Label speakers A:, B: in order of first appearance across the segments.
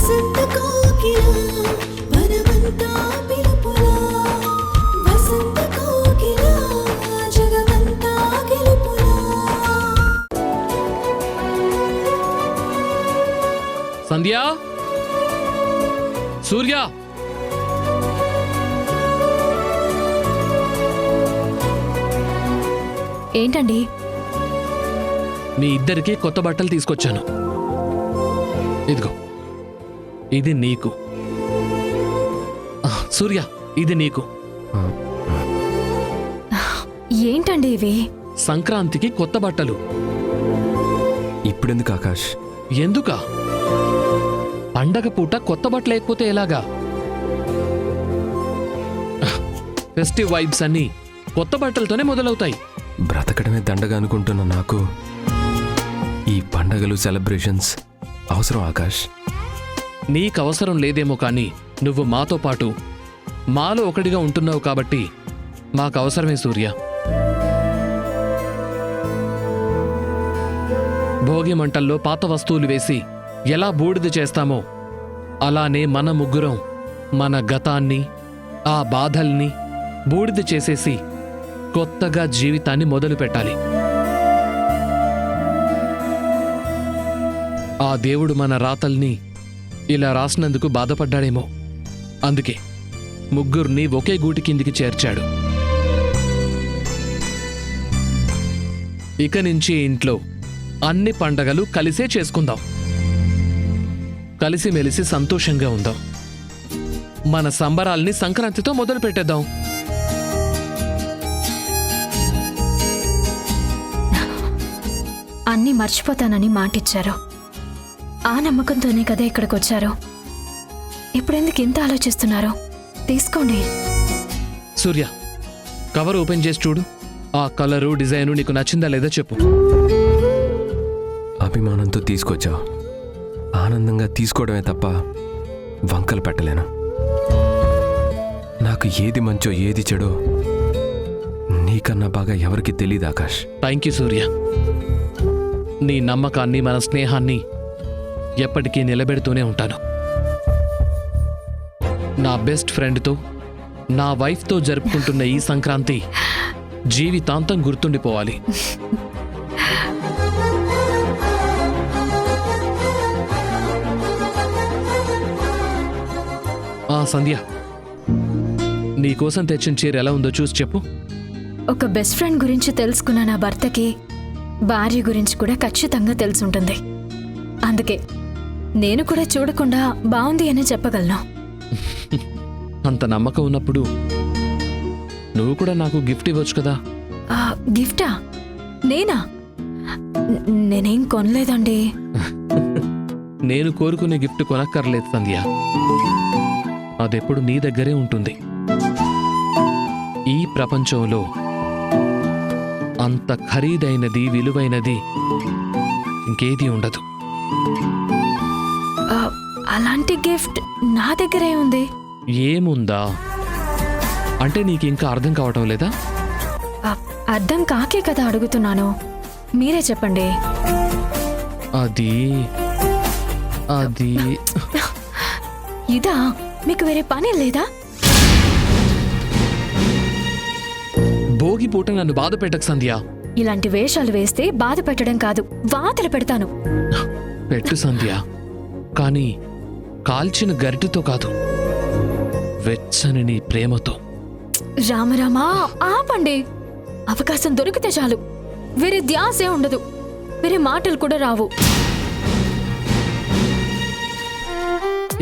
A: వసంత కోకిల వనమంతా పిలుపులా వసంత కోకిల జగమంతా గెలుపులా.
B: సంధ్య, సూర్య,
C: ఏంటండి?
B: మీ ఇద్దరికి కొత్త బట్టలు తీసుకొచ్చాను. ఇదిగో, ఇది నీకు. సూర్య, ఇది నీకు.
C: ఏంటండి ఇవి?
B: సంక్రాంతికి కొత్త బట్టలు.
D: ఇప్పుడెందుకు ఆకాష్?
B: ఎందుకా? పండగ పూట కొత్త బట్టలు లేకపోతే ఎలాగా? ఫెస్టివ్ వైబ్స్ అన్నీ కొత్త బట్టలతోనే మొదలవుతాయి.
D: బ్రతకడమే దండగా అనుకుంటున్న నాకు ఈ పండగలు సెలబ్రేషన్స్ అవసరం ఆకాష్.
B: నీకు అవసరం లేదేమో కానీ నువ్వు మాతో పాటు మాలో ఒకటిగా ఉంటున్నావు కాబట్టి మాకు అవసరమే సూర్య. భోగి మంటల్లో పాత వస్తువులు వేసి ఎలా బూడిద చేస్తామో అలానే మన ముగ్గురం మన గతాన్ని, ఆ బాధల్ని బూడిద చేసేసి కొత్తగా జీవితాన్ని మొదలు పెట్టాలి. ఆ దేవుడు మన రాతల్ని ఇలా రాసినందుకు బాధపడ్డాడేమో. అందుకే ముగ్గురిని ఒకే గూటి కిందికి చేర్చాడు. ఇక నుంచి ఇంట్లో అన్ని పండగలు కలిసే చేసుకుందాం. కలిసిమెలిసి సంతోషంగా ఉందాం. మన సంబరాల్ని సంక్రాంతితో మొదలు పెట్టేద్దాం.
C: అన్నీ మర్చిపోతానని మాటిచ్చారు. ఆ నమ్మకంతోనే కదా ఇక్కడికి వచ్చారు. ఇప్పుడెందుకు ఇంత ఆలోచిస్తున్నారు? తీసుకోండి.
B: సూర్య, కవర్ ఓపెన్ చేసి చూడు. ఆ కలరు, డిజైను నీకు నచ్చిందా లేదా చెప్పు.
D: అభిమానంతో తీసుకొచ్చావు. ఆనందంగా తీసుకోవడమే తప్ప వంకలు పెట్టలేను. నాకు ఏది మంచో ఏది చెడో నీకన్నా బాగా ఎవరికి తెలీదు ఆకాష్.
B: థ్యాంక్ యూ సూర్య. నీ నమ్మకాన్ని, మన స్నేహాన్ని ఎప్పటికీ నిలబెడుతూనే ఉంటాను. నా బెస్ట్ ఫ్రెండ్తో, నా వైఫ్తో జరుపుకుంటున్న ఈ సంక్రాంతి జీవితాంతం గుర్తుండిపోవాలి. సంధ్య, నీకోసం తెచ్చిన చీర ఎలా ఉందో చూసి చెప్పు.
C: ఒక బెస్ట్ ఫ్రెండ్ గురించి తెలుసుకున్న నా భర్తకి భార్య గురించి కూడా ఖచ్చితంగా తెలుసుంటుంది. అందుకే నేను కూడా చూడకుండా బాగుంది అని చెప్పగలను.
B: అంత నమ్మకం ఉన్నప్పుడు నువ్వు కూడా నాకు గిఫ్ట్ ఇవ్వచ్చు కదా.
C: గిఫ్టా? నేనా? నేనేం కొనలేదండి.
B: నేను కోరుకునే గిఫ్ట్ కొనక్కర్లేదు సంధ్య. అదెప్పుడు నీ దగ్గరే ఉంటుంది. ఈ ప్రపంచంలో అంత ఖరీదైనది, విలువైనది ఇంకేది ఉండదు.
C: అలాంటి గిఫ్ట్ నా దగ్గరే ఉంది.
B: ఏముందా అంటే నీకు ఇంకా అర్థం కావటం లేదా?
C: అర్థం కాకే కదా అడుగుతున్నాను. మీరే చెప్పండి.
B: అది అది
C: ఇదా? మీకు వేరే పని లేదా?
B: భోగి పూట నన్ను బాధ పెట్టకు సంధ్య.
C: ఇలాంటి వేషాలు వేస్తే బాధ పెట్టడం కాదు, వాతలు పెడతాను.
B: పెట్టు సంధ్య, కానీ కాల్చిన గరిటెతో కాదు, వెచ్చని నీ ప్రేమతో.
C: రామరామా, ఆపండి. అవకాశం దొరికితే చాలు, వేరే ధ్యాసే ఉండదు, వేరే మాటలు కూడా రావు.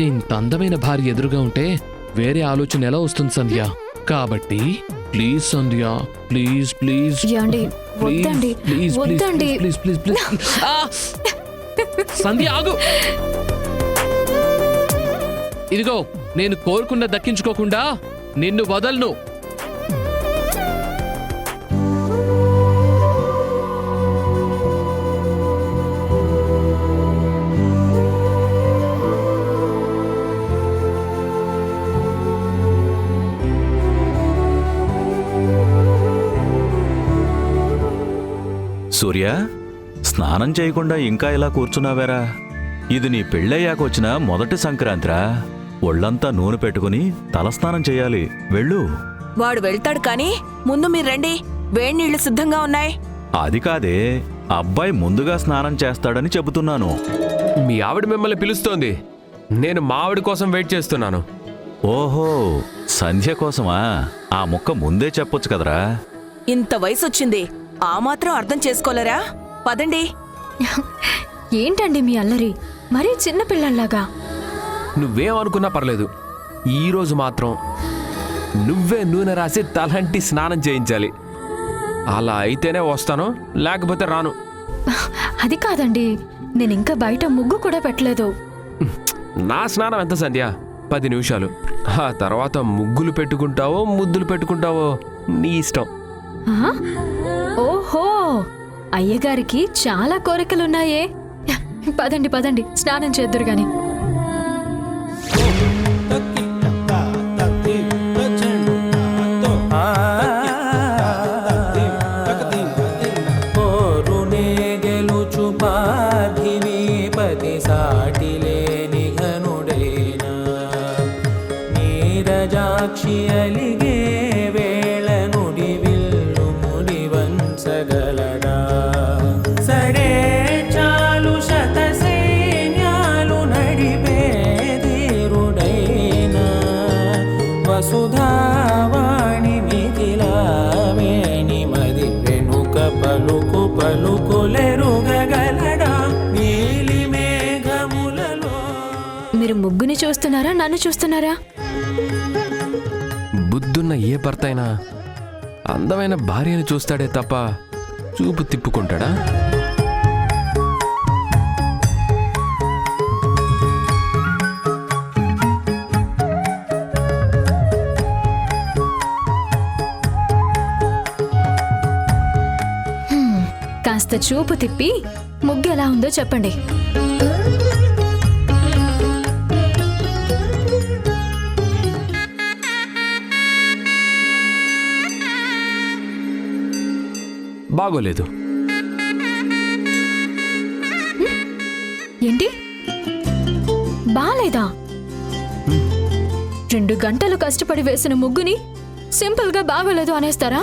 B: ఇంత అందమైన భార్య ఎదురుగా ఉంటే వేరే ఆలోచన ఎలా వస్తుంది సంధ్య? కాబట్టి ప్లీజ్ సంధ్య, ప్లీజ్ ప్లీజ్
C: వద్దండి, వద్దండి.
B: Please please please. సంధ్య ఆగు. ఇదిగో, నేను కోరుకున్న దక్కించుకోకుండా నిన్ను వదలను.
E: సూర్య, స్నానం చేయకుండా ఇంకా ఇలా కూర్చున్నావేరా? ఇది నీ పెళ్ళయ్యాక వచ్చిన మొదటి సంక్రాంతిరా. ఒళ్ళంతా నూనె పెట్టుకుని తలస్నానం చేయాలి. వెళ్ళు.
F: వాడు వెళ్తాడు కానీ ముందు మీరు రండి, వేణీళ్లు సిద్ధంగా ఉన్నాయి.
E: అది కాదే, అబ్బాయి ముందుగా స్నానం చేస్తాడని చెబుతున్నాను.
D: మీ ఆవిడ మిమ్మల్ని పిలుస్తోంది. నేను మా ఆవిడ కోసం వెయిట్ చేస్తున్నాను.
E: ఓహో, సంధ్య కోసమా? ఆ ముక్క ముందే చెప్పొచ్చు కదరా.
F: ఇంత వయసొచ్చింది, ఆ మాత్రం అర్థం చేసుకోలేరా? పదండి.
C: ఏంటండి మీ అల్లరి? మరీ చిన్నపిల్లల్లాగా.
D: నువ్వేమనుకున్నా పర్లేదు, ఈరోజు మాత్రం నువ్వే నూనె రాసి తలంటి స్నానం చేయించాలి. అలా అయితేనే వస్తాను, లేకపోతే రాను.
C: అది కాదండి, నేను ఇంకా బయట ముగ్గు కూడా పెట్టలేదు.
D: నా స్నానం ఎంత సంధ్య? 10 నిమిషాలు. ఆ తర్వాత ముగ్గులు పెట్టుకుంటావో ముద్దులు పెట్టుకుంటావో నీ ఇష్టం.
C: ఆ? ఓహో, అయ్యగారికి చాలా కోరికలున్నాయే. పదండి పదండి, స్నానం చేద్దురు గాని.
G: నీరజాక్షి అలిగే వేళ నుడి విల్లు ముడివంచగలడా సడే చాలు శత సైన్యాలు నడిపే ధీరుడైనా వసుధావాణి మిథిలావేణి మది వెనుక పలుకు పలుకులెరుగగలడా నీలి మేఘములలో.
C: మీరు ముగ్గుని చూస్తున్నారా, నన్ను చూస్తున్నారా?
D: బుద్ధున్న ఏ భర్త అయినా అందమైన భార్యను చూస్తాడే తప్ప చూపు తిప్పుకుంటాడా?
C: కాస్త చూపు తిప్పి ముగ్గు ఎలా ఉందో చెప్పండి.
D: బాగోలేదు.
C: ఏంటి బాలేదా? 2 గంటలు కష్టపడి వేసిన ముగ్గుని సింపుల్ గా బాగోలేదు అనేస్తారా?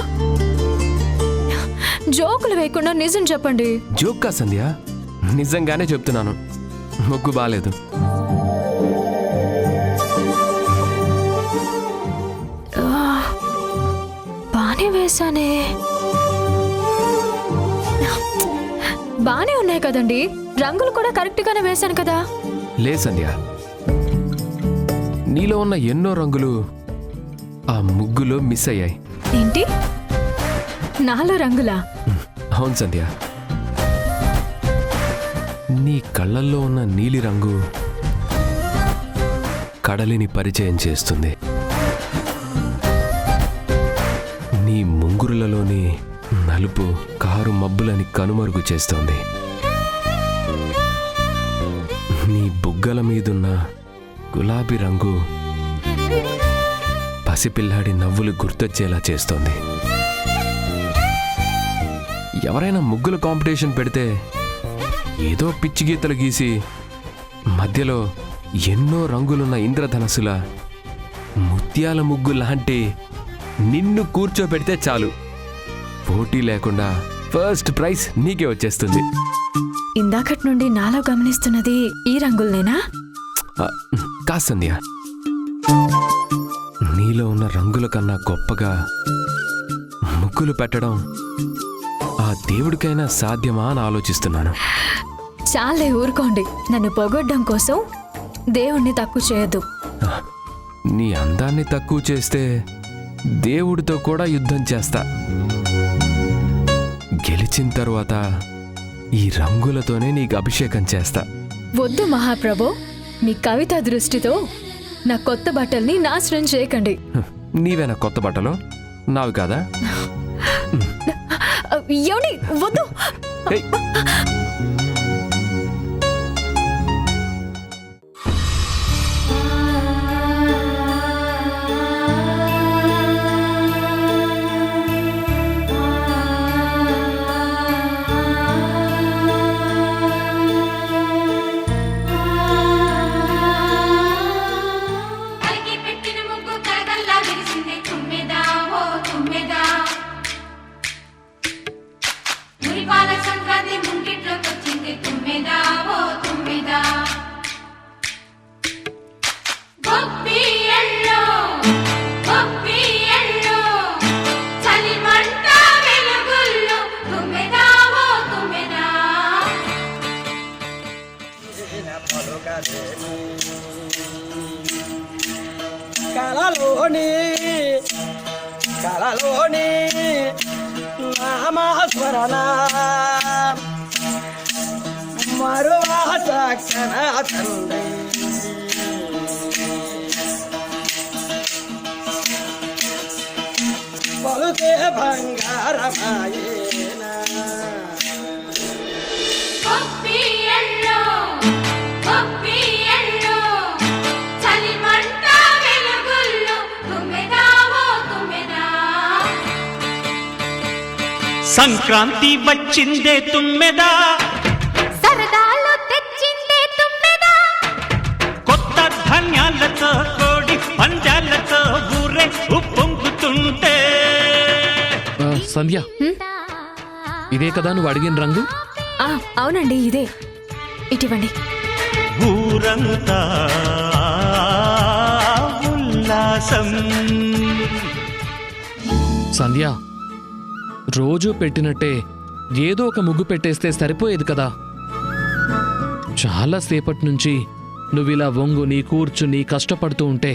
C: జోకులు వేయకుండా నిజం చెప్పండి.
D: జోక్కా సంధ్య, నిజంగానే చెప్తున్నాను, ముగ్గు బాలేదు.
C: బానే వేశానే. బానే ఉన్నాయి కదండి, రంగులు కూడా కరెక్ట్ గానే వేశాను కదా.
D: లే సంధ్య, నీలో ఉన్న ఎన్నో రంగులు ఆ ముగ్గులో మిస్ అయ్యాయి.
C: ఏంటి, నాలో రంగులా?
D: అవును సంధ్య, నీ కళ్ళల్లో ఉన్న నీలి రంగు కడలిని పరిచయం చేస్తుంది. నీ ముంగురులలోని నలుపు కారు మబ్బులని కనుమరుగు చేస్తోంది. నీ బుగ్గల మీదున్న గులాబీ రంగు పసిపిల్లాడి నవ్వులు గుర్తొచ్చేలా చేస్తోంది. ఎవరైనా ముగ్గుల కాంపిటీషన్ పెడితే ఏదో పిచ్చి గీతలు గీసి మధ్యలో ఎన్నో రంగులున్న ఇంద్రధనస్సుల ముత్యాల ముగ్గు లాంటి నిన్ను కూర్చోబెడితే చాలు, పోటీ లేకుండా ఫస్ట్ ప్రైజ్ నీకే వచ్చేస్తుంది.
C: ఇందాకటి నుండి నాలో గమనిస్తున్నది ఈ రంగులనేనా?
D: కాదు సంధ్య, నీలో ఉన్న రంగుల కన్నా గొప్పగా ముగ్గులు పెట్టడం ఆ దేవుడికైనా సాధ్యమా అని ఆలోచిస్తున్నాను.
C: చాలే ఊరుకోండి, నన్ను పొగొడ్డం కోసం దేవుణ్ణి తక్కువ చేయొద్దు.
D: నీ అందాన్ని తక్కువ చేస్తే దేవుడితో కూడా యుద్ధం చేస్తా. గెలిచిన తరువాత ఈ రంగులతోనే నీకు అభిషేకం చేస్తా.
C: వద్దు మహాప్రభు, మీ కవిత దృష్టితో నా కొత్త బట్టల్ని నాశనం చేయకండి.
D: నీవేనా కొత్త బట్టలు? నావి కాదా?
C: ఏమండి, వద్దు.
D: ఏయ్!
G: కలలోని నామస్మరణ మరువా చక్కన తండ్రి పలుకే బంగారమాయేనా
H: సంక్రాంతి వచ్చిందే తుమ్మెదా,
C: సరదాలు తెచ్చిందే తుమ్మెదా,
H: కొత్త ధాన్యాలతో కోడి పంజాలతో ఊరే ఉప్పొంగుతుంటే.
B: సంధ్య, ఇదే కదా నువ్వు అడిగిన రంగు?
C: అవునండి ఇదే. ఇటువంటి
H: ఊరంతా ఉల్లాసం.
B: సంధ్య, రోజూ పెట్టినట్టే ఏదో ఒక ముగ్గు పెట్టేస్తే సరిపోయేది కదా. చాలాసేపటి నుంచి నువ్విలా వంగుని కూర్చుని కష్టపడుతూ ఉంటే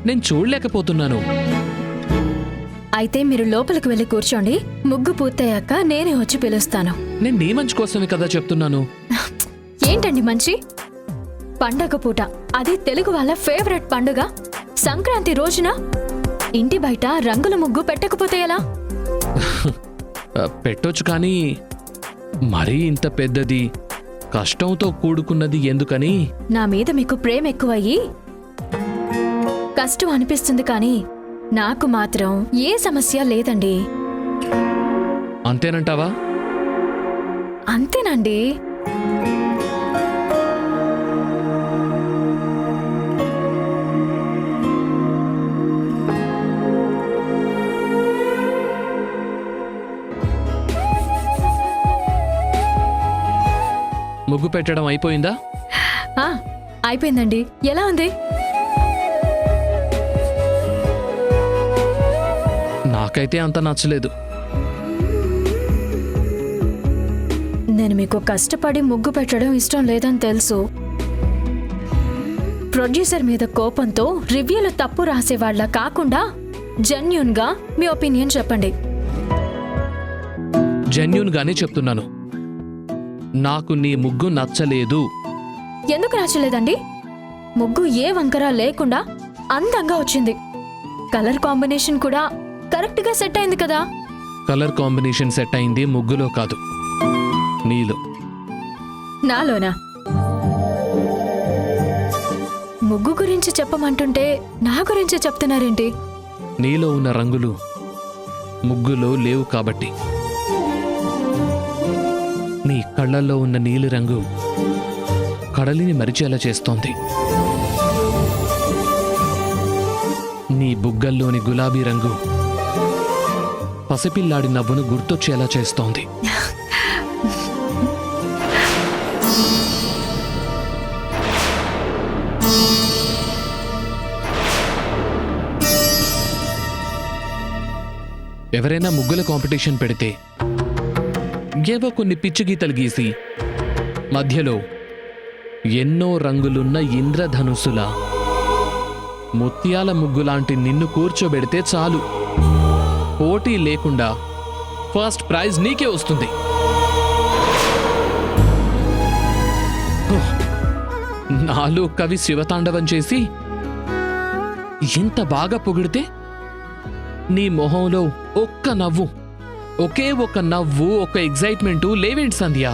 B: నేను చూడలేకపోతున్నాను.
C: అయితే మీరు లోపలికి వెళ్ళి కూర్చోండి, ముగ్గు పూర్తయ్యాక నేనే వచ్చి పిలుస్తాను.
B: నేను నీ మంచి కోసమే కదా చెప్తున్నాను.
C: ఏంటండి మంచి? పండగ పూట, అది తెలుగు వాళ్ళ ఫేవరెట్ పండుగ సంక్రాంతి రోజున ఇంటి బయట రంగుల ముగ్గు పెట్టకపోతే ఎలా?
B: పెట్టొచ్చు, కానీ మరీ ఇంత పెద్దది కష్టంతో కూడుకున్నది ఎందుకని.
C: నా మీద మీకు ప్రేమ ఎక్కువయ్యి కష్టం అనిపిస్తుంది, కానీ నాకు మాత్రం ఏ సమస్య లేదండి.
B: అంతేనంటావా?
C: అంతేనండి.
B: ముగ్గు పెట్టడం అయిపోయిందా?
C: అయిపోయిందండి. ఎలా ఉంది?
B: నాకైతే అంత నచ్చలేదు.
C: నేను మీకు కష్టపడి ముగ్గు పెట్టడం ఇష్టం లేదని తెలుసు. ప్రొడ్యూసర్ మీద కోపంతో రివ్యూలు తప్పు రాసేవాళ్ళ కాకుండా జెన్యూన్గా మీ ఒపీనియన్ చెప్పండి.
B: జెన్యూన్గానే చెప్తున్నాను, నాకు నీ ముగ్గు నచ్చలేదు.
C: ఎందుకు నచ్చలేదండి? ముగ్గు ఏ వంకర లేకుండా అందంగా వచ్చింది. కలర్ కాంబినేషన్ కూడా కరెక్ట్గా సెట్ అయింది కదా.
B: కలర్ కాంబినేషన్ సెట్ అయింది ముగ్గులో కాదు, నీలో.
C: నాలోనా? ముగ్గు గురించి చెప్పమంటుంటే నా గురించి చెప్తున్నారేంటి?
B: నీలో ఉన్న రంగులు ముగ్గులో లేవు కాబట్టి. నీ కళ్ళల్లో ఉన్న నీలి రంగు కడలిని మరిచేలా చేస్తోంది. నీ బుగ్గల్లోని గులాబీ రంగు పసిపిల్లాడి నవ్వును గుర్తొచ్చేలా చేస్తోంది. ఎవరైనా ముగ్గుల కాంపిటీషన్ పెడితే ఏవో కొన్ని పిచ్చి గీతలు గీసి మధ్యలో ఎన్నో రంగులున్న ఇంద్రధనుస్సులా ముత్యాల ముగ్గులాంటి నిన్ను కూర్చోబెడితే చాలు, పోటీ లేకుండా ఫస్ట్ ప్రైజ్ నీకే వస్తుంది. నాలో కవి శివతాండవం చేసి ఇంత బాగా పొగిడితే నీ మొహంలో ఒక్క నవ్వు, ఒకే ఒక నవ్వు, ఒక ఎగ్జైట్మెంటు లేవేంటి సంధ్య?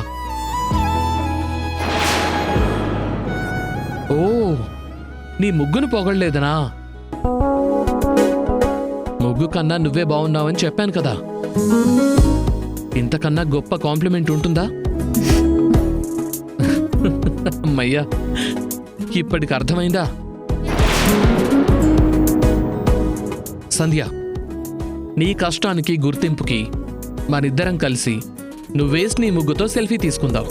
B: ఓ, నీ ముగ్గును పొగడలేదనా? ముగ్గు కన్నా నువ్వే బాగున్నావని చెప్పాను కదా. ఇంతకన్నా గొప్ప కాంప్లిమెంట్ ఉంటుందా? అమ్మయ్యా, ఇప్పటికి అర్థమైందా? సంధ్య, నీ కష్టానికి గుర్తింపుకి మనిద్దరం కలిసి నువ్వేసి నీ ముగ్గుతో సెల్ఫీ తీసుకుందాం.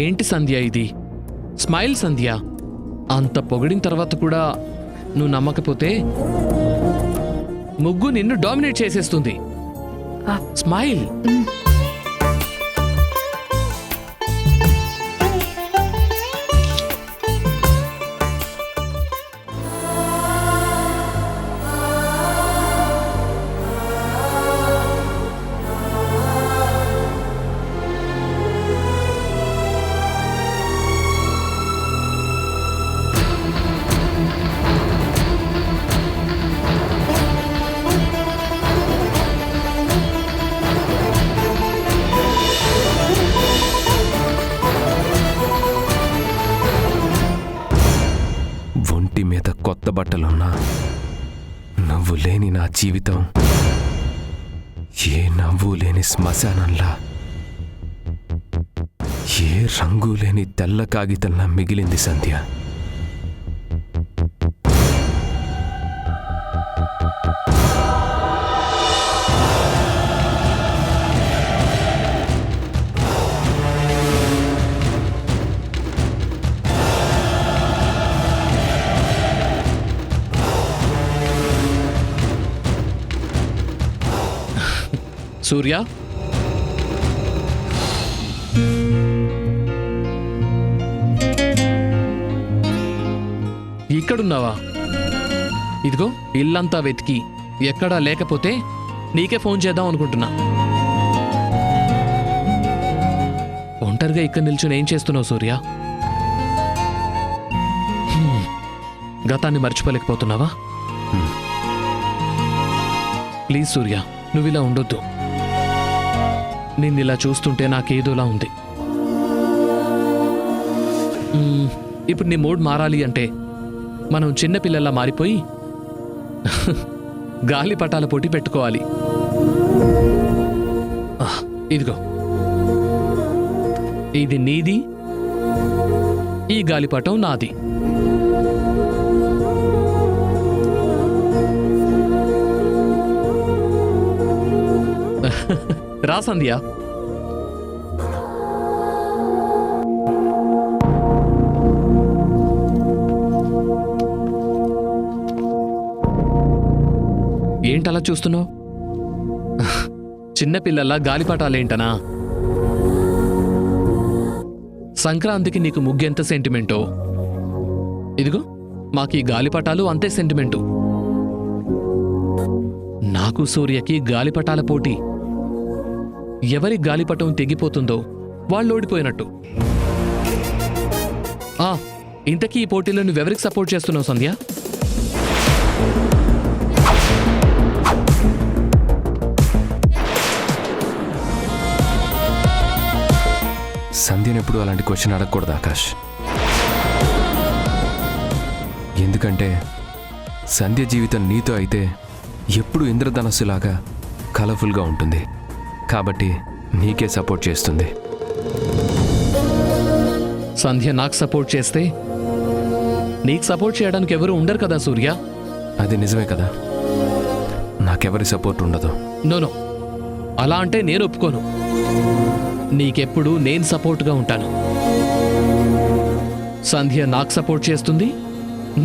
B: ఏంటి సంధ్య ఇది? స్మైల్ సంధ్య. అంత పొగిడిన తర్వాత కూడా నువ్వు నమ్మకపోతే ముగ్గు నిన్ను డామినేట్ చేసేస్తుంది.
C: ఆ.
B: స్మైల్.
D: ఒంటి మీద కొత్త బట్టలున్నా నువ్వు లేని నా జీవితం ఏ నవ్వు లేని శ్మశానంలా, ఏ రంగు లేని తెల్ల కాగితంలా మిగిలింది సంధ్య.
B: సూర్య, ఇక్కడున్నావా? ఇదిగో ఇల్లంతా వెతికి ఎక్కడా లేకపోతే నీకే ఫోన్ చేద్దాం అనుకుంటున్నా. ఒంటరిగా ఇక్కడ నిల్చుని ఏం చేస్తున్నావు సూర్య? గతాన్ని మర్చిపోలేకపోతున్నావా? ప్లీజ్ సూర్య, నువ్విలా ఉండొద్దు. నిన్నిలా చూస్తుంటే నాకేదోలా ఉంది. ఇప్పుడు నీ మూడ్ మారాలి అంటే మనం చిన్నపిల్లల్లా మారిపోయి గాలిపటాల పోటీ పెట్టుకోవాలి. ఇదిగో, ఇది నీది, ఈ గాలిపటం నాది. రా సంధ్య. ఏంటలా చూస్తున్నావు? చిన్నపిల్లల్లా గాలిపటాలేంటనా? సంక్రాంతికి నీకు ముగ్గెంత సెంటిమెంటో, ఇదిగో మాకీ గాలిపటాలు అంతే సెంటిమెంటు. నాకు సూర్యకి గాలిపటాల పోటీ. ఎవరి గాలిపటం తెగిపోతుందో వాళ్ళు ఓడిపోయినట్టు. ఇంతకీ ఈ పోటీలో నువ్వెవరికి సపోర్ట్ చేస్తున్నావు సంధ్య?
D: సంధ్యను ఎప్పుడు అలాంటి క్వశ్చన్ అడగకూడదు ఆకాష్. ఎందుకంటే సంధ్య జీవితం నీతో అయితే ఎప్పుడు ఇంద్రధనస్సులాగా కలర్ఫుల్గా ఉంటుంది. కాబట్టి నీకే సపోర్ట్ చేస్తుంది.
B: సంధ్య నాకు సపోర్ట్ చేస్తే నీకు సపోర్ట్ చేయడానికి ఎవరు ఉండరు కదా సూర్య?
D: అది నిజమే కదా, నాకెవరి సపోర్ట్ ఉండదు.
B: నో, అలా అంటే నేను ఒప్పుకోను. నీకెప్పుడు నేను సపోర్ట్గా ఉంటాను. సంధ్య నాకు సపోర్ట్ చేస్తుంది,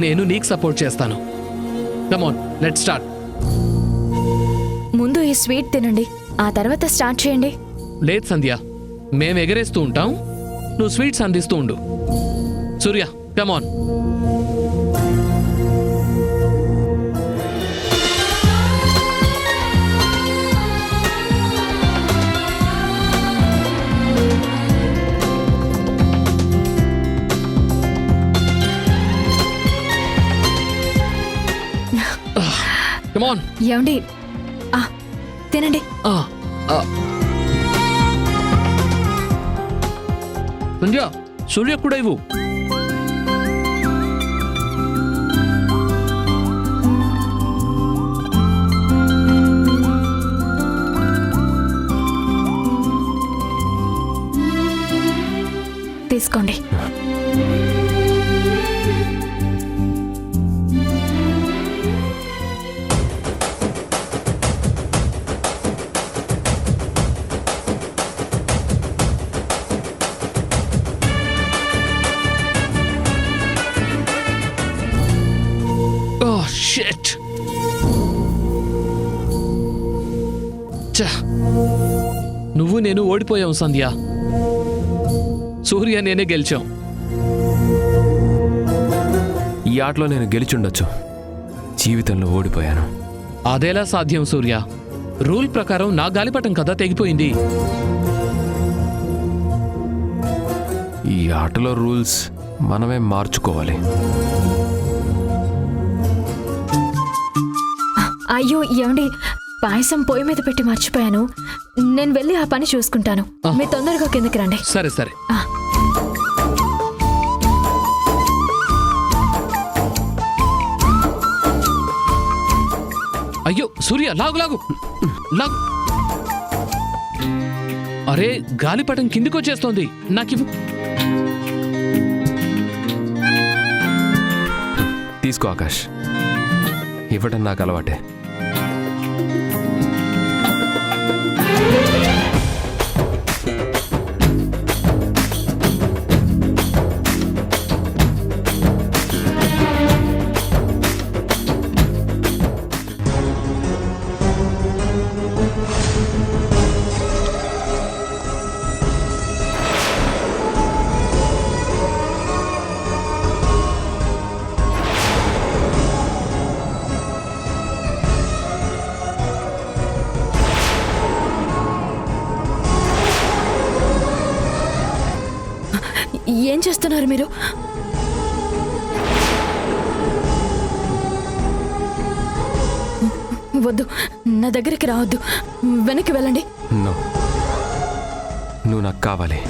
B: నేను నీకు సపోర్ట్ చేస్తాను. Come on, let's start.
C: ముందు ఈ స్వీట్ తినండి, ఆ తర్వాత స్టార్ట్ చేయండి.
B: లేదు సంధ్య, మేము ఎగరేస్తూ ఉంటాం, నువ్వు స్వీట్స్ అందిస్తూ ఉండు. సూర్య, కమ్ ఆన్. Come on.
C: ఏమండి, తినండి.
B: సంధ్య, సూర్య కూడా ఇవ్వు.
C: తీసుకోండి.
B: Shit. ఛ! నువ్వు నేను ఓడిపోయాం సంధ్య. సూర్య నేనే గెలిచాం.
D: ఈ ఆటలో నేను గెలిచుండొచ్చు, జీవితంలో ఓడిపోయాను.
B: అదేలా సాధ్యం సూర్య? రూల్ ప్రకారం నా గాలిపటం కదా తెగిపోయింది.
D: ఈ ఆటలో రూల్స్ మనమే మార్చుకోవాలి.
C: అయ్యో ఏమండి, పాయసం పొయ్యి మీద పెట్టి మర్చిపోయాను. నేను వెళ్ళి ఆ పని చూసుకుంటాను. మీరు తొందరగా కిందకి రండి.
B: సరే సరే.
C: ఆ.
B: అయ్యో సూర్య, లాగు లాగు లాగు. అరే, గాలిపటం కిందికొచ్చేస్తోంది. నాకివ్వు.
D: తీసుకో ఆకాష్, ఇవ్వటం నాకు అలవాటే.
C: ఏం చేస్తున్నారు మీరు? వద్దు, నా దగ్గరికి రావద్దు. వెనక్కి వెళ్ళండి.
D: నువ్వు నాకు కావాలి.